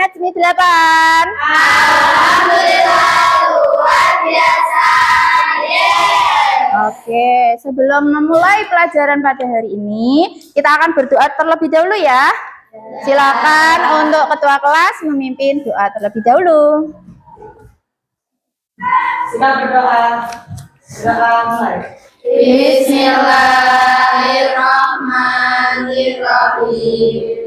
Najmi 8? Alhamdulillah luar biasa. Oke, sebelum memulai pelajaran pada hari ini, kita akan berdoa terlebih dahulu ya. Silakan untuk ketua kelas memimpin doa terlebih dahulu. Silakan berdoa. Silakan mulai. Bismillahirrahmanirrahim.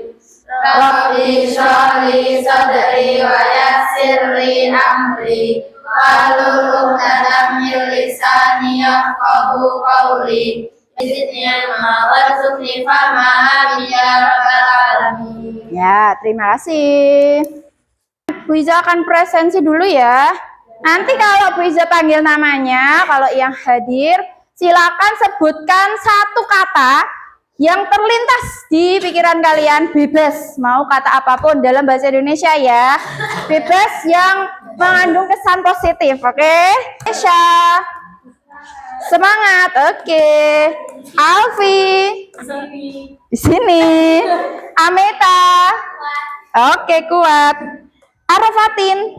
Rabbi shrah li sadri wa yassir li amri wahlul 'uqdatam min lisani yafqahu qawli. Zidni ilma warzuqni fahma amin ya rabbal alamin. Ya, terima kasih. Bu Iza akan presensi dulu ya. Nanti kalau Bu Iza panggil namanya, kalau yang hadir, silakan sebutkan satu kata yang terlintas di pikiran kalian, bebas. Mau kata apapun dalam bahasa Indonesia ya. Bebas yang mengandung kesan positif, oke? Esha. Semangat, oke. Alfi. Di sini. Ameta. Oke, kuat. Arafatin.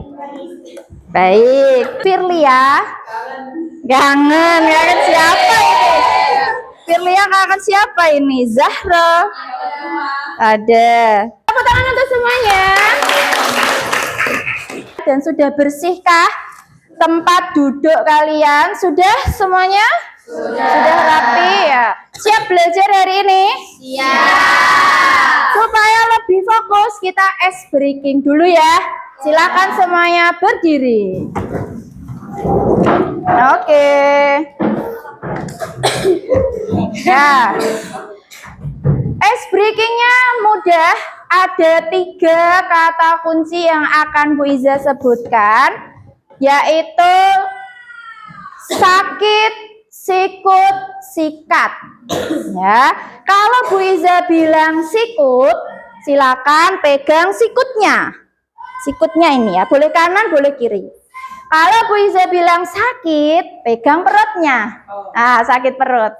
Baik. Firlia. Kangen siapa ini? Firlia kangen siapa ini? Zahra. Ada. Tepuk tangan untuk semuanya. Dan sudah bersihkah tempat duduk kalian? Sudah semuanya? Sudah rapi ya? Siap belajar hari ini? Siap. Supaya lebih fokus, kita ice breaking dulu ya. Silakan semuanya berdiri. Oke. Ya. Ice breakingnya mudah. Ada 3 kata kunci yang akan Bu Iza sebutkan, yaitu sakit, sikut, sikat. Ya, kalau Bu Iza bilang sikut, silakan pegang sikutnya. Sikutnya ini ya, boleh kanan, boleh kiri. Kalau Bu Iza bilang sakit, pegang perutnya. Ah, sakit perut.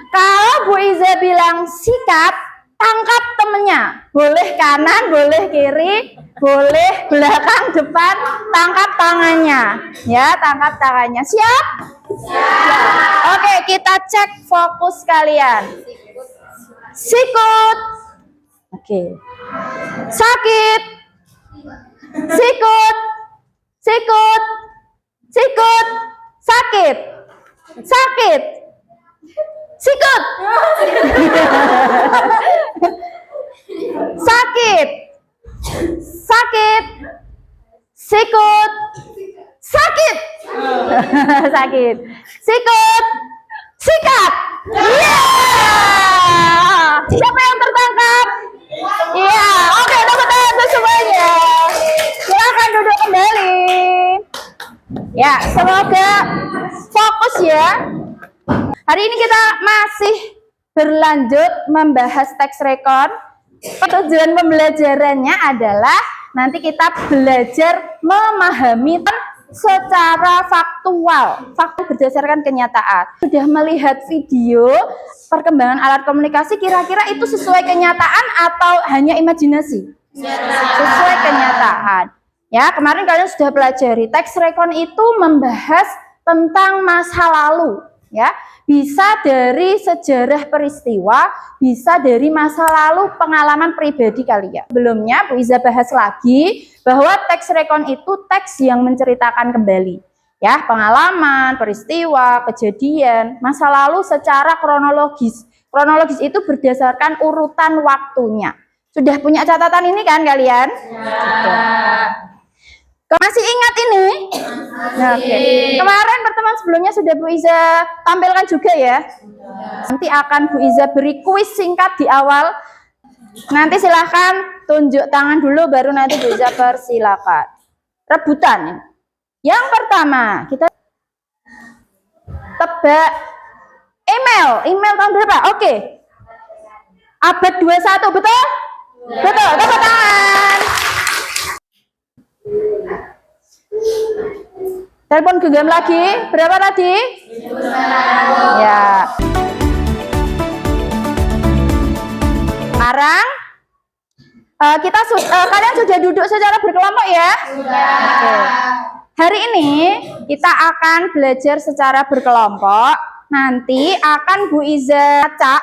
Kalau Bu Iza bilang sikat, tangkap temennya. Boleh kanan, boleh kiri, boleh belakang, depan, tangkap tangannya. Ya, tangkap tangannya. Siap? Siap. Oke, kita cek fokus kalian. Sikut. Oke. Sakit. Sikut. Sikut. Sikut. Sakit. Sakit. Sikut. Sakit. Sakit. Sikut. Sakit. Sakit. Sikut. Sikat. Iya. Siapa yang tertangkap? Iya. Oke, tepuk tangan untuk semuanya. Silakan duduk kembali. Ya, semoga fokus ya. Hari ini kita masih berlanjut membahas teks rekon. Tujuan pembelajarannya adalah nanti kita belajar memahami secara faktual, fakta berdasarkan kenyataan. Sudah melihat video perkembangan alat komunikasi, kira-kira itu sesuai kenyataan atau hanya imajinasi? Sesuai kenyataan. Ya, kemarin kalian sudah pelajari teks rekon itu membahas tentang masa lalu. Ya, bisa dari sejarah peristiwa, bisa dari masa lalu pengalaman pribadi kalian. Sebelumnya Bu Iza bahas lagi bahwa teks rekon itu teks yang menceritakan kembali ya, pengalaman, peristiwa, kejadian, masa lalu secara kronologis. Kronologis itu berdasarkan urutan waktunya. Sudah punya catatan ini kan kalian? Ya. Masih ingat ini? Oke. Kemarin pertemuan sebelumnya sudah Bu Iza tampilkan juga ya. Nanti akan Bu Iza beri kuis singkat di awal. Nanti silahkan tunjuk tangan dulu, baru nanti Bu Iza persilakan. Rebutan. Yang pertama, kita tebak email. Email tahun berapa? Oke. Abad 21, betul? Betul, tepuk tangan. Telepon genggam lagi. Berapa tadi? Ya. Sekarang Kalian sudah duduk secara berkelompok ya? Sudah. Oke. Hari ini kita akan belajar secara berkelompok. Nanti akan Bu Iza acak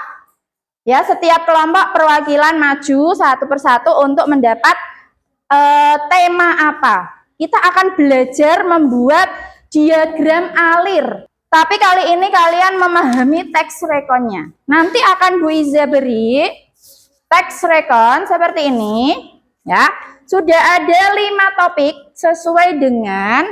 ya, setiap kelompok perwakilan maju satu persatu untuk mendapat tema apa. Kita akan belajar membuat diagram alir. Tapi kali ini kalian memahami teks rekonnya. Nanti akan Bu Iza beri teks rekon seperti ini ya. Sudah ada 5 topik sesuai dengan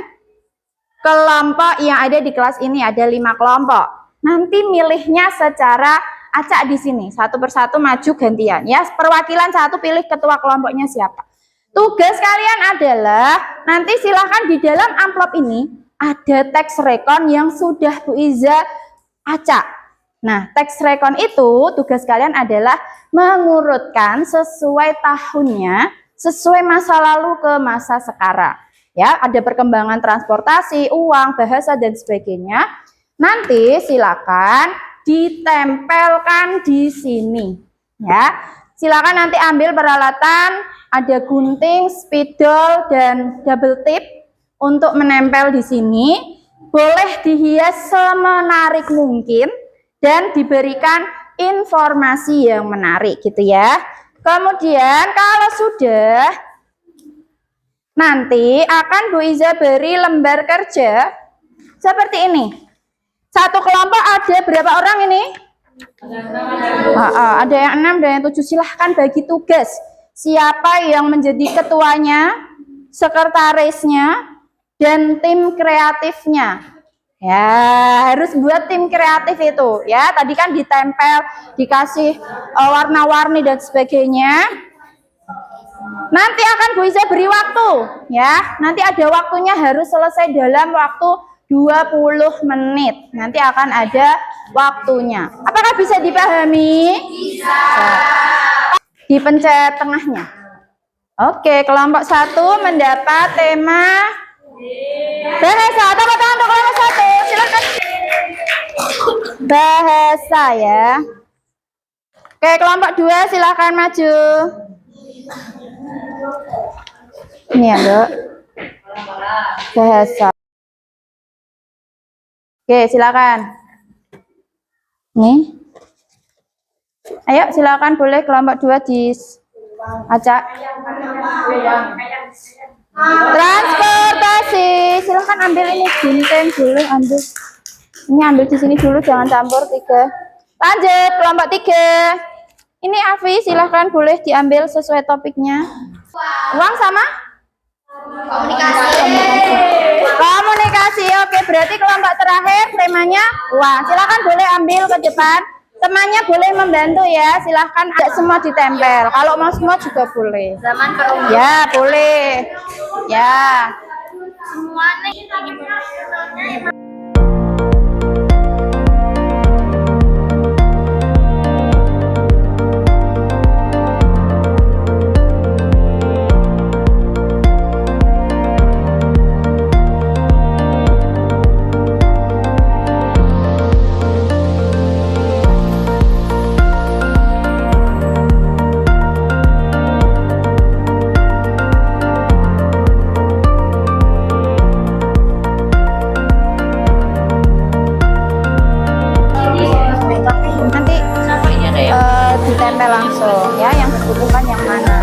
kelompok yang ada di kelas ini, ada 5 kelompok. Nanti milihnya secara acak di sini, satu persatu maju gantian ya. Perwakilan satu pilih ketua kelompoknya siapa. Tugas kalian adalah nanti silahkan di dalam amplop ini ada teks rekon yang sudah Bu Iza acak. Nah, teks rekon itu tugas kalian adalah mengurutkan sesuai tahunnya, sesuai masa lalu ke masa sekarang. Ya, ada perkembangan transportasi, uang, bahasa dan sebagainya. Nanti silakan ditempelkan di sini. Ya, silakan nanti ambil peralatan, ada gunting, spidol dan double tip untuk menempel di sini. Boleh dihias semenarik mungkin dan diberikan informasi yang menarik gitu ya. Kemudian kalau sudah, nanti akan Bu Iza beri lembar kerja seperti ini. Satu kelompok ada berapa orang ini? Ada yang 6, ada yang 7. Silahkan bagi tugas. Siapa yang menjadi ketuanya, sekretarisnya, dan tim kreatifnya. Ya, harus buat tim kreatif itu. Ya, tadi kan ditempel, dikasih warna-warni dan sebagainya. Nanti akan Bu Iza beri waktu. Ya, nanti ada waktunya, harus selesai dalam waktu 20 menit. Nanti akan ada waktunya. Apakah bisa dipahami? Bisa. Dipencet tengahnya. Oke, kelompok 1 mendapat tema bahasa. Tepuk tangan untuk kelompok 1. Silakan. Bahasa ya. Oke, kelompok 2 silakan maju. Ini ya, Dok. Bahasa. Oke, silakan. Nih. Ayo, silakan boleh kelompok 2 diacak. Transportasi. Silakan ambil ini gunting dulu, ambil. Ini ambil di sini dulu, jangan campur 3. Lanjut, kelompok 3. Ini Afi, silakan boleh diambil sesuai topiknya. Uang sama? Komunikasi. Oke, berarti kelompok terakhir temanya uang. Silakan boleh ambil ke depan. Temannya boleh membantu ya. Silahkan, ada semua ditempel. Kalau mau semua juga boleh. Zaman perumah. Ya, boleh. Ya. Semua nih. Ditempel langsung ya, yang dibutuhkan yang mana.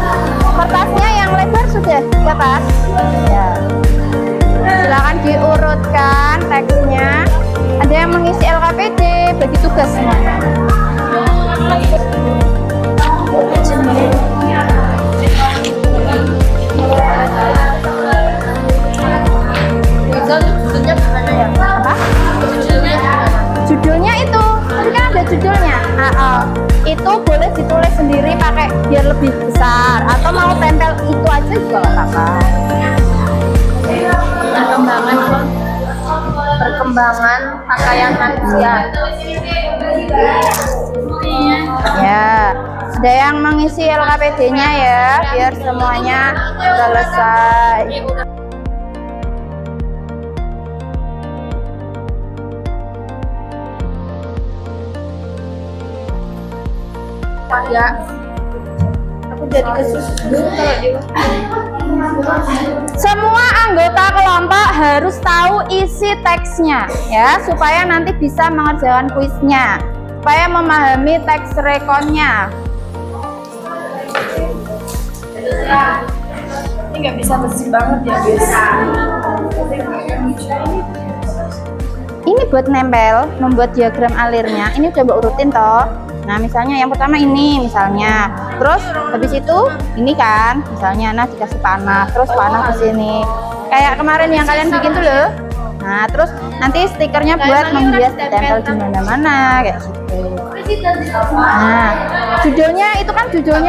Kertasnya yang lebar sudah dapat ya. Silakan diurutkan teksnya. Ada yang mengisi LKPD, bagi tugas semuanya. Apa? Judulnya itu, tadi kan ada judulnya. Itu boleh ditulis sendiri pakai biar lebih besar, atau mau tempel itu aja juga nggak apa-apa. Perkembangan pakaian manusia. Ya, ada yang mengisi LKPD-nya ya, biar semuanya selesai. Ya. jadi kesusus kalau di Semua anggota kelompok harus tahu isi teksnya ya, supaya nanti bisa mengerjakan kuisnya, supaya memahami teks rekonnya. ini nggak bisa bersih banget ya guys. Ini buat nempel, membuat diagram alirnya. Ini coba urutin toh. Nah, misalnya yang pertama ini misalnya. Terus habis itu ini kan, misalnya nah dikasih panah, terus panah ke sini. Kayak kemarin yang kalian bikin tuh loh. Nah, terus nanti stikernya buat menghias ditempel di mana-mana kayak gitu. Nah, judulnya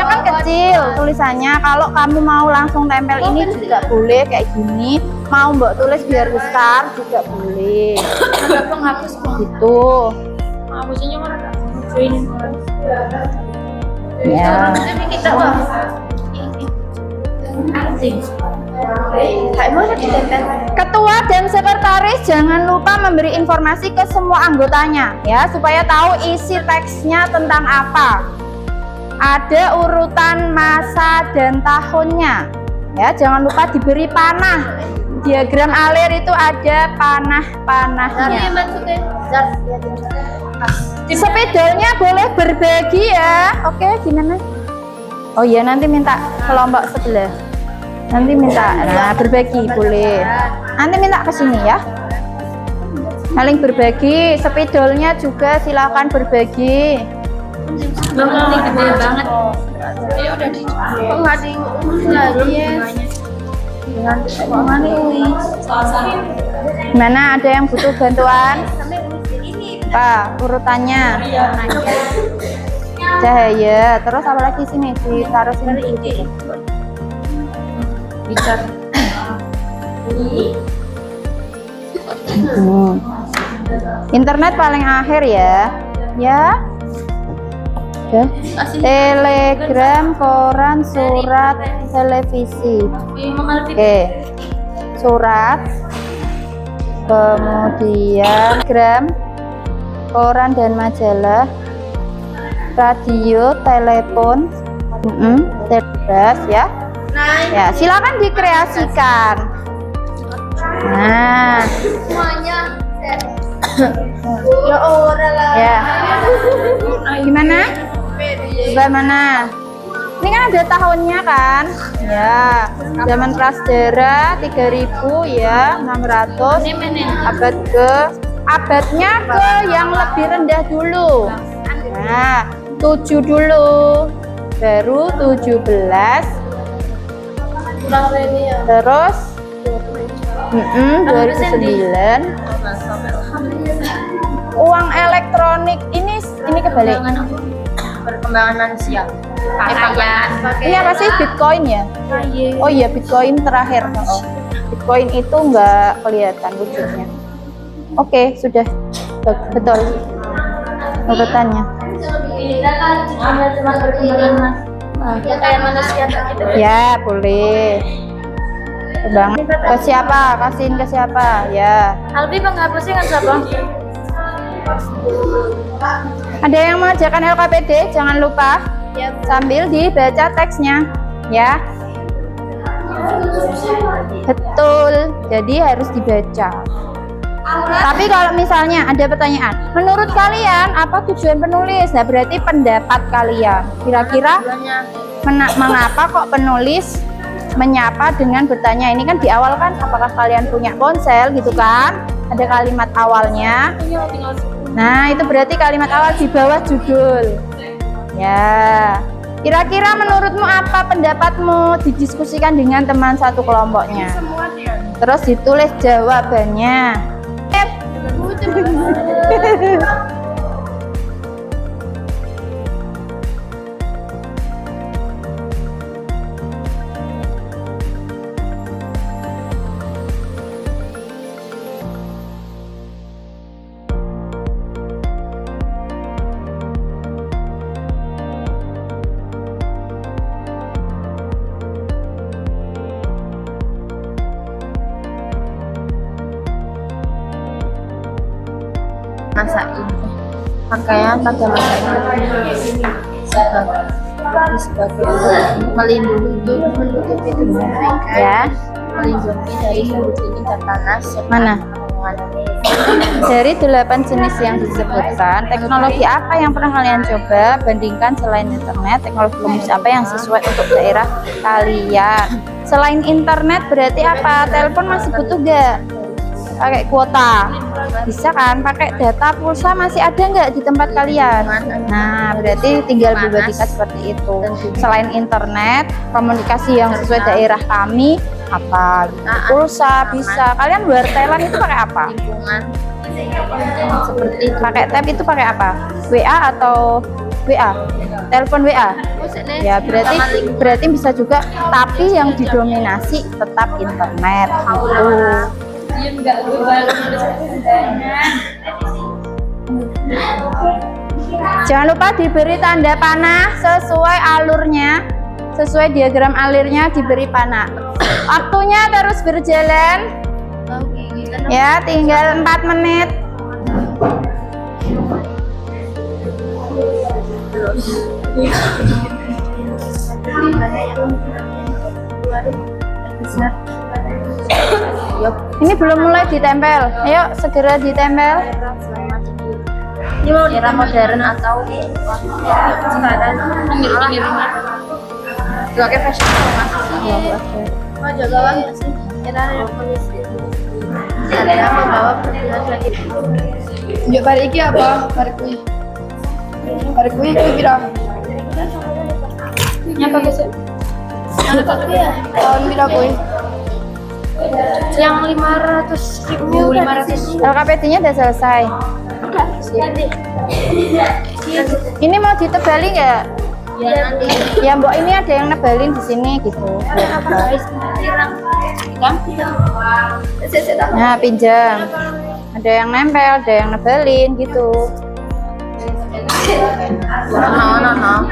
kan kecil tulisannya. Kalau kamu mau langsung tempel ini juga boleh kayak gini. Mau mbak tulis biar besar juga boleh. Ada penghapus Gitu. penghapusnya mana? Ini. Ya. Tapi kita wah. Anjing. Kayak mana ditempel? Ketua dan sekretaris jangan lupa memberi informasi ke semua anggotanya ya, supaya tahu isi teksnya tentang apa. Ada urutan masa dan tahunnya. Ya, jangan lupa diberi panah. Diagram alir itu ada panah-panahnya. Spidolnya boleh berbagi ya. Oke, gimana? Oh iya, nanti minta kelompok sebelah. Nanti minta, nah berbagi boleh. Nanti minta ke sini ya. Saling berbagi. Spidolnya juga silakan berbagi. Bakal gede banget. Ya udah di. Kok nggak diurus lagi ya? Mana ini? Gimana? Ada yang butuh bantuan? Apa urutannya? Cahaya. Terus apa lagi sini? Ditaruh sini. Bicar. Internet paling akhir ya. Ya. Ya. Telegram, koran, surat, televisi. Oke. Surat. Kemudian gram, koran dan majalah, radio, telepon, telepon ya. Ya, silakan dikreasikan. Nah, Semuanya. Ya ora lah. ya. Gimana? Bagaimana? Ini kan ada tahunnya kan? Ya, zaman prasejarah 3000 ya, 600. Abadnya ke yang lebih rendah dulu. Nah, 7 dulu. Baru 17. Terus 2009. Uang elektronik ini kebalik. Perkembangan manusia. Pakaian. Ini apa sih, Bitcoin ya? Oh iya, Bitcoin terakhir. Oh. Bitcoin itu nggak kelihatan wujudnya. Oke, sudah betul urutannya. Ya kayak manusia gitu. Ya boleh. Bang, ke siapa? Kasihin ke siapa? Ya. Albi penghapusnya kan siapa? Ada yang mengerjakan LKPD? Jangan lupa. Ya. Sambil dibaca teksnya, ya. Betul. Jadi harus dibaca. Tapi kalau misalnya ada pertanyaan, menurut kalian apa tujuan penulis? Nah, berarti pendapat kalian. Kira-kira mengapa kok penulis menyapa dengan bertanya? Ini kan di awal kan, apakah kalian punya ponsel gitu kan? Ada kalimat awalnya. Nah, itu berarti kalimat awal di bawah judul. Ya. Kira-kira menurutmu apa pendapatmu? Didiskusikan dengan teman satu kelompoknya. Terus ditulis jawabannya. Masa ini pakaian pada masa ini sebagai melindungi menutupi tubuh mereka, Ya. melindungi dari suhu dingin dan panas. Mana? Dari 8 jenis yang disebutkan, teknologi apa yang pernah kalian coba? Bandingkan selain internet, teknologi komunikasi apa yang sesuai untuk daerah kalian? Selain internet berarti apa? Telepon masih butuh gak? Pakai kuota? Bisa kan? Pakai data pulsa masih ada nggak di tempat kalian? Nah, berarti tinggal berbandingkan seperti itu. Selain internet, komunikasi yang sesuai daerah kami apa? Pulsa bisa. Kalian wartelan itu pakai apa? Lingkungan seperti itu. Pakai tab itu pakai apa? WA atau WA? Telepon WA? Ya berarti bisa juga, tapi yang didominasi tetap internet gitu. Jangan lupa diberi tanda panah sesuai alurnya, sesuai diagram alurnya diberi panah. Waktunya terus berjalan. Ya, tinggal 4 menit. Ini belum mulai ditempel. Ayo segera ditempel. Ini mau era modern atau sekarang pakai fashion mau jaga wangi sih era revolusi era membawa perubahan lagi. Yuk hari ini apa? Hari kui pirang. Nyapa guys? Tahun pirang kui. Yang 500.000 LKPD-nya udah selesai. Ini mau ditebali nggak? ya nanti Ya Mbok, ini ada yang nebalin di sini gitu. Nah, pinjam. Ada yang nempel, ada yang nebelin gitu.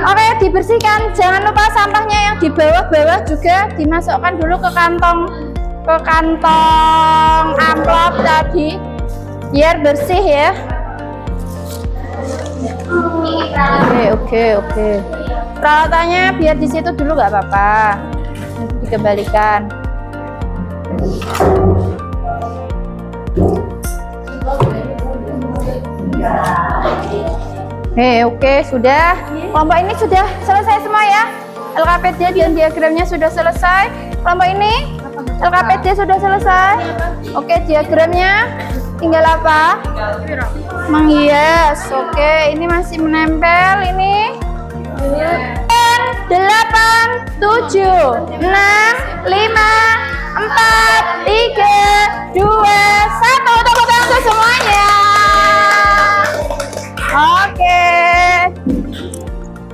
Oke, dibersihkan. Jangan lupa sampahnya yang di bawah-bawah juga dimasukkan dulu ke kantong amplop tadi biar bersih ya. Oke. Peralatannya biar di situ dulu nggak apa-apa. Dikembalikan. Oke, sudah. Kelompok ini sudah selesai semua ya. LKPD dan diagramnya sudah selesai. Kelompok ini LKPD sudah selesai. Oke, diagramnya tinggal apa? Menghias. Oke, ini masih menempel ini. 8, 7, 6, 5, 4, 3, 2, 1. Tepuk tangan untuk semuanya. Oke.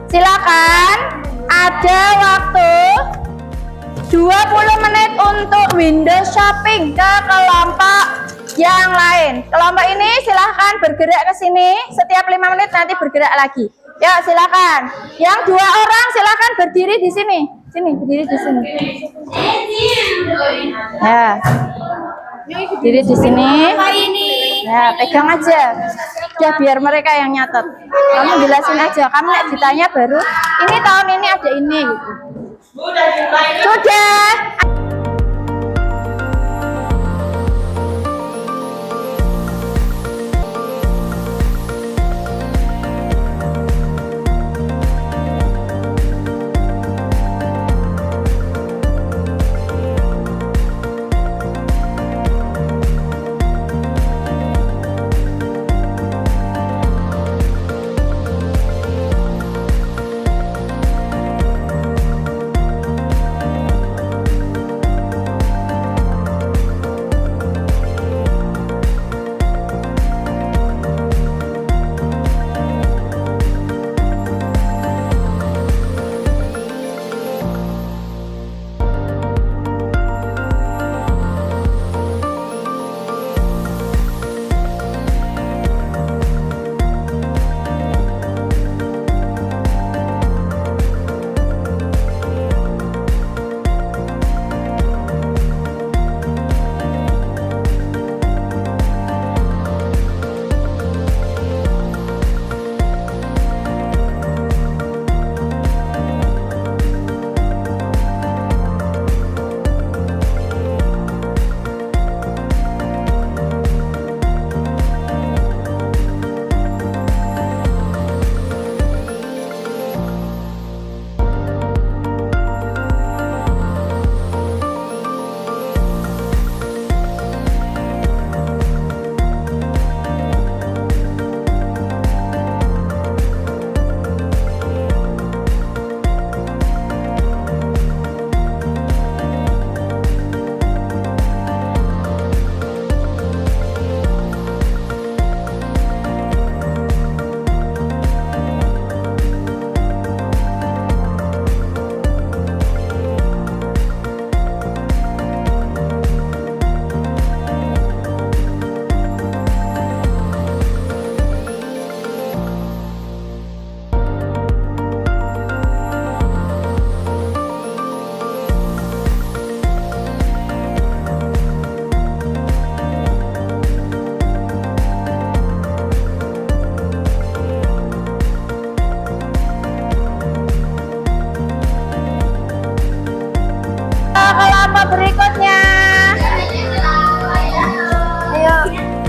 Silakan. Ada waktu 20 menit untuk window shopping ke kelompok yang lain. Kelompok ini silahkan bergerak ke sini. Setiap 5 menit nanti bergerak lagi. Ya, silakan. Yang 2 orang silakan berdiri di sini. Berdiri di sini. Ya. Berdiri di sini. Ya, pegang aja. Ya, biar mereka yang nyatet. Kamu jelasin aja. Kamu nek ditanya baru, ini tahun ini ada ini gitu. Sudah.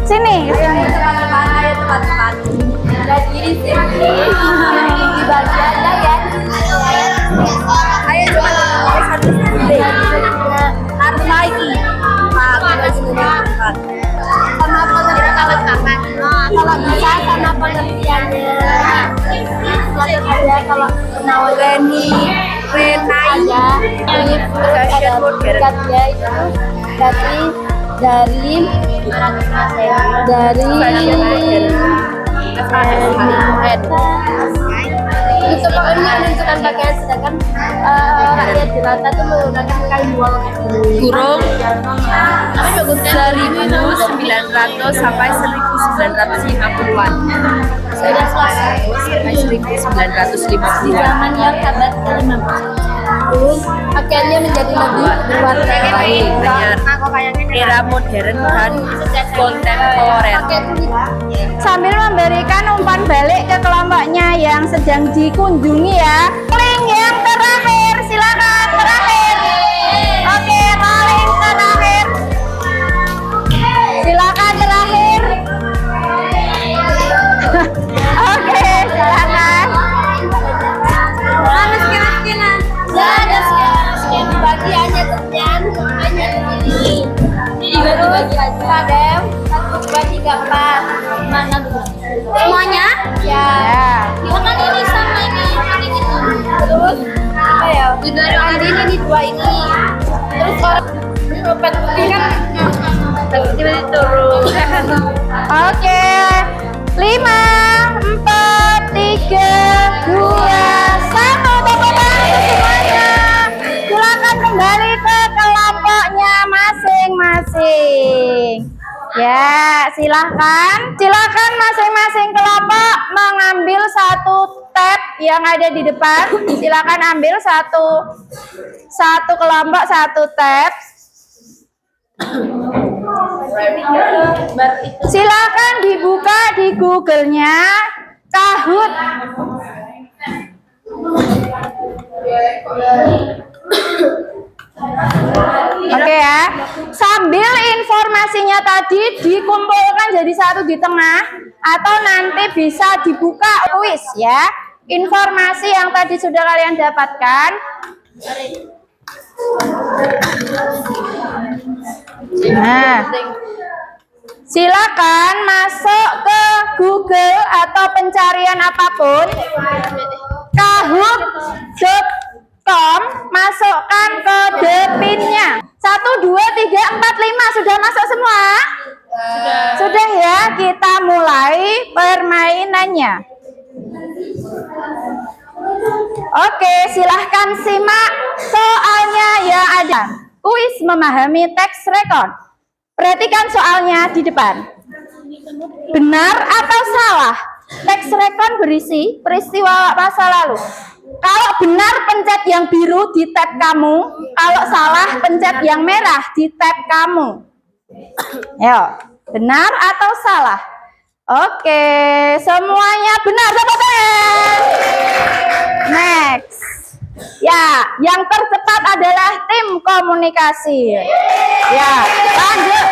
Sini. Teman-teman, ayo teman-teman. Ada diri sini. Di bagian ya. Ayo coba satu sendiri. Harus lagi. Sama pengertian. Kalau bisa sama pengertiannya. Ada kalau Reni, Renaya, ada ya itu dari itu pokoknya menunjukkan pakaian, sedangkan rakyat jelata itu menggunakan kain wol Kurung 1900 sampai 1950-an. sudah selesai Sampai 1950-an. zaman yang abad ke-15 pakaiannya menjadi lebih berwarna Baik, benar. Era modern dan kontemporer. Sambil memberikan umpan balik ke kelompoknya yang sedang dikunjungi ya. Paling yang terakhir, silakan terakhir. Oke, paling terakhir. Silakan terakhir. Oke, silakan. Ya, ada sekian dibagi hanya terjang hanya ini. Dibagi aja. Kadem 1, 2, 3, 4. Mana tuh? Semuanya? Ya. Ya kan ini sama ini itu. Terus apa ya? Ada ini di dua ini. Terus orang dompet putih kan tiba-tiba turun. Oke. 5, 4, 3, 2, 1. Tepuk tangan semuanya. Silakan kembali ke kelompoknya masing-masing. Ya, silakan masing-masing kelompok mengambil satu tab yang ada di depan. Silakan ambil satu kelompok satu tab. Silakan dibuka di Google-nya Kahoot. Oke ya. Sambil informasinya tadi dikumpulkan jadi satu di tengah atau nanti bisa dibuka kuis ya. Informasi yang tadi sudah kalian dapatkan. Nah, silakan masuk ke Google atau pencarian apapun, kahoot.com, masukkan kode PIN-nya 1, 2, 3, 4, 5. Sudah masuk semua? Sudah ya, kita mulai permainannya. Oke, silahkan simak soalnya yang ada. Kuis memahami teks rekon. Perhatikan soalnya di depan. Benar atau salah? Teks rekon berisi peristiwa masa lalu. Kalau benar, pencet yang biru di tab kamu. Kalau salah, pencet yang merah di tab kamu. Ayo, benar atau salah? Oke, semuanya benar. Tepuk tangan. Next. Ya, yang tercepat adalah tim komunikasi. Ya, lanjut.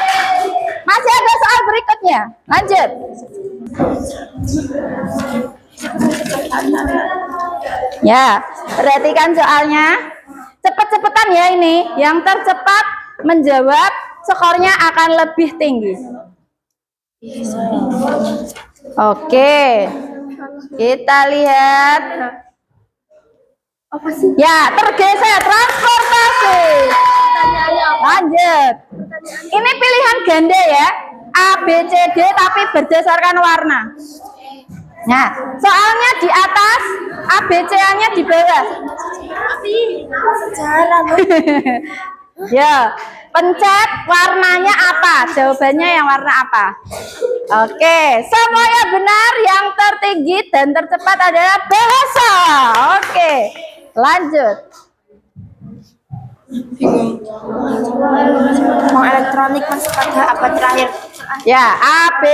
Masih ada soal berikutnya. Lanjut. Ya, perhatikan soalnya. Cepet-cepetan ya ini. Yang tercepat menjawab, skornya akan lebih tinggi. Oke. Kita lihat. Ya, tergeser transportasi. Lanjut. Ini pilihan ganda ya. A, B, C, D tapi berdasarkan warna. Nah, soalnya di atas, A, B, C-nya di bawah. Ya, pencet warnanya apa? Jawabannya yang warna apa? Oke, semuanya benar. Yang tertinggi dan tercepat adalah bahasa. Oke, lanjut. Mau elektronik masuk pada apa terakhir? Ya, A, B,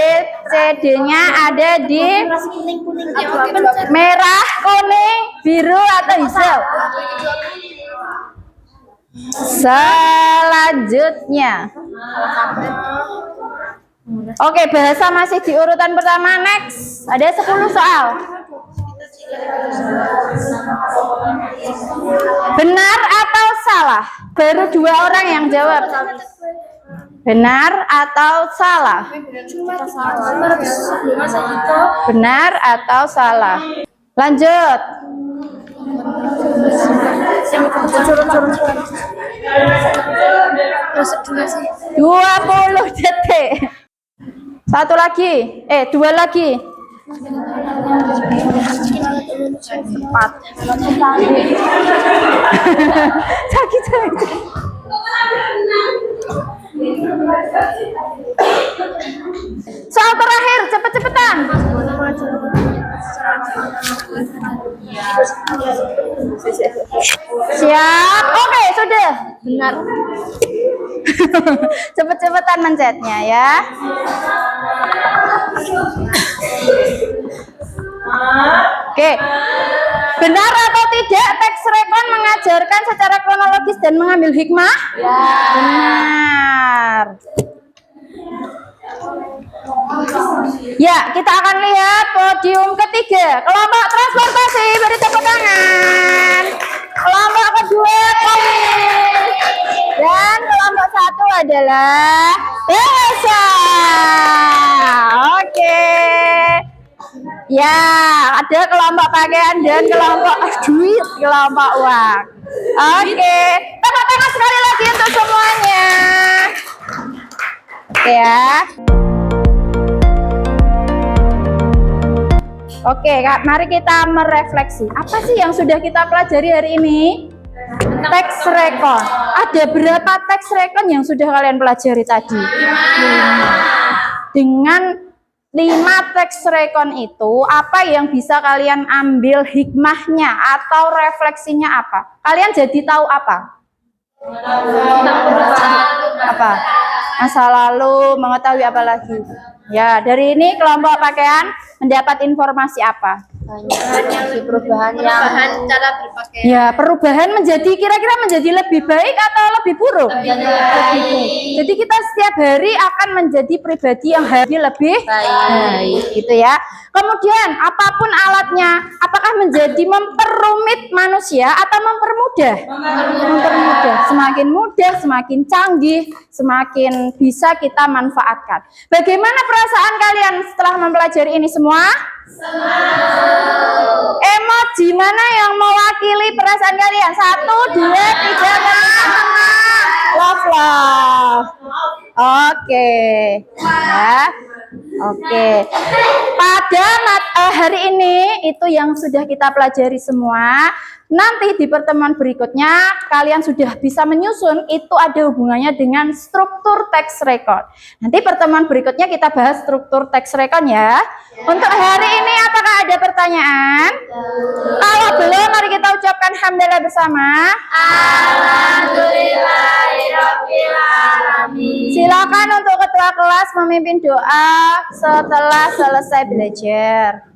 C, D-nya ada di Kuning-kuning merah, kuning, biru atau hijau. Selanjutnya. Oke, bahasa masih di urutan pertama. Next, ada 10 soal. Benar atau salah? Baru 2 orang yang jawab. Benar atau salah? Benar atau salah? Lanjut. 20 detik. Satu lagi. 2 lagi. Cepat. Sakit. Soal terakhir, cepet-cepetan. Siap. Oke, sudah. Benar. Cepet-cepetan mencetnya ya. Oke. Benar atau tidak teks rekon mengajarkan secara kronologis dan mengambil hikmah? Ya. Benar. Ya, kita akan lihat podium ketiga. Kelompok transportasi, beri tepuk tangan. Kelompok kedua komik. Dan kelompok satu adalah bahasa. Oke. Ya, ada kelompok pakaian dan kelompok duit, kelompok uang. Oke. Tepuk tangan sekali lagi untuk semuanya. Oke ya. Oke, Kak, mari kita merefleksi. Apa sih yang sudah kita pelajari hari ini? Teks rekon. Ada berapa teks rekon yang sudah kalian pelajari tadi? 5. Dengan 5 teks rekon itu, apa yang bisa kalian ambil hikmahnya atau refleksinya apa? Kalian jadi tahu apa? Apa? Masa lalu, mengetahui apa lagi? Ya, dari ini kelompok pakaian mendapat informasi apa? Perubahan cara berpakaian. Ya, perubahan menjadi kira-kira menjadi lebih baik atau lebih buruk? Lebih baik. Jadi kita setiap hari akan menjadi pribadi yang lebih baik, gitu ya. Kemudian apapun alatnya, apakah menjadi memperumit manusia atau mempermudah? Mempermudah. Semakin mudah, semakin canggih, semakin bisa kita manfaatkan. Bagaimana perasaan kalian setelah mempelajari ini semua? Emoji mana yang mewakili perasaan kalian? 1, 2, 3, 4. Love. Oke. Ya. Oke. Pada hari ini itu yang sudah kita pelajari semua. Nanti di pertemuan berikutnya kalian sudah bisa menyusun, itu ada hubungannya dengan struktur teks rekon. Nanti pertemuan berikutnya kita bahas struktur teks rekon ya. Untuk hari ini apakah ada pertanyaan? Kalau belum, mari kita ucapkan hamdalah bersama. Alhamdulillahirobbilalamin. Silakan untuk ketua kelas memimpin doa setelah selesai belajar.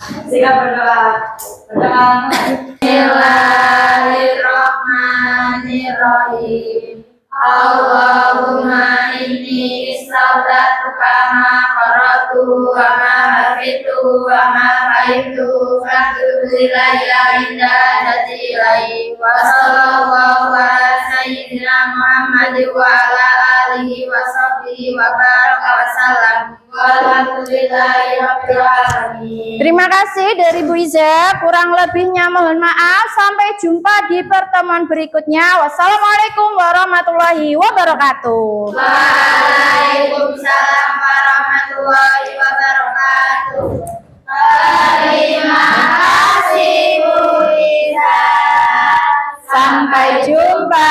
Siap berdoa. Bismillahirrahmanirrahim. Allahumma inni istaudattuka ma qara'tu wa ma hafidtu wa ma fahimtu faktub ilayya inda dati wa sallallahu ala sayyidina Muhammad wa ala alihi wa sahbihi wa baraka wa sallam. Terima kasih dari Bu Iza. Kurang lebihnya mohon maaf. Sampai jumpa di pertemuan berikutnya. Wassalamualaikum warahmatullahi wabarakatuh. Waalaikumsalam warahmatullahi wabarakatuh. Terima kasih Bu Iza. Sampai jumpa.